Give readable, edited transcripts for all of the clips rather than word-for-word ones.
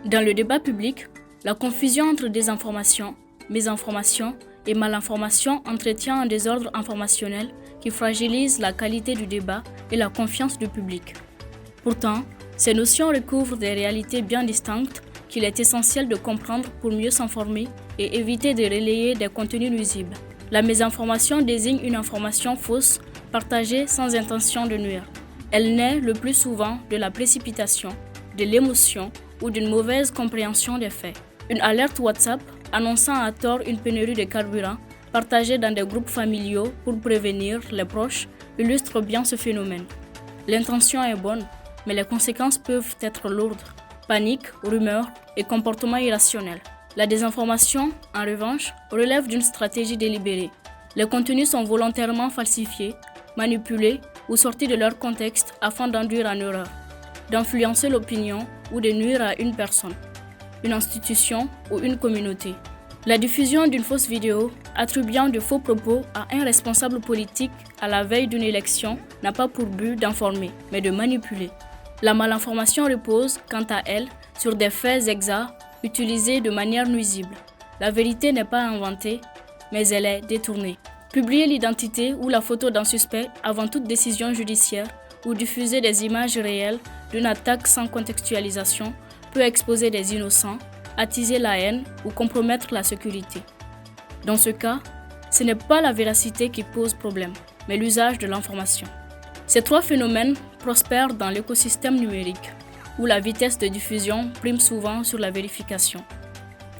Dans le débat public, la confusion entre désinformation, mésinformation et malinformation entretient un désordre informationnel qui fragilise la qualité du débat et la confiance du public. Pourtant, ces notions recouvrent des réalités bien distinctes qu'il est essentiel de comprendre pour mieux s'informer et éviter de relayer des contenus nuisibles. La mésinformation désigne une information fausse partagée sans intention de nuire. Elle naît le plus souvent de la précipitation, de l'émotion ou d'une mauvaise compréhension des faits. Une alerte WhatsApp annonçant à tort une pénurie de carburant partagée dans des groupes familiaux pour prévenir les proches illustre bien ce phénomène. L'intention est bonne, mais les conséquences peuvent être lourdes. Panique, rumeurs et comportements irrationnels. La désinformation, en revanche, relève d'une stratégie délibérée. Les contenus sont volontairement falsifiés, manipulés ou sortis de leur contexte afin d'induire en erreur, d'influencer l'opinion ou de nuire à une personne, une institution ou une communauté. La diffusion d'une fausse vidéo attribuant de faux propos à un responsable politique à la veille d'une élection n'a pas pour but d'informer, mais de manipuler. La malinformation repose, quant à elle, sur des faits exacts utilisés de manière nuisible. La vérité n'est pas inventée, mais elle est détournée. Publier l'identité ou la photo d'un suspect avant toute décision judiciaire ou diffuser des images réelles d'une attaque sans contextualisation peut exposer des innocents, attiser la haine ou compromettre la sécurité. Dans ce cas, ce n'est pas la véracité qui pose problème, mais l'usage de l'information. Ces trois phénomènes prospèrent dans l'écosystème numérique, où la vitesse de diffusion prime souvent sur la vérification.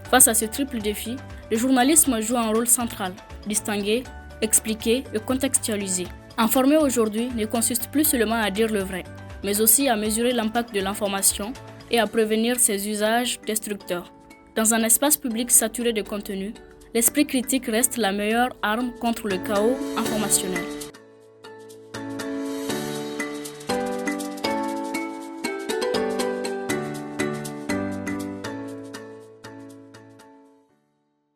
Face à ce triple défi, le journalisme joue un rôle central, distinguer, expliquer et contextualiser. Informer aujourd'hui ne consiste plus seulement à dire le vrai, mais aussi à mesurer l'impact de l'information et à prévenir ses usages destructeurs. Dans un espace public saturé de contenu, l'esprit critique reste la meilleure arme contre le chaos informationnel.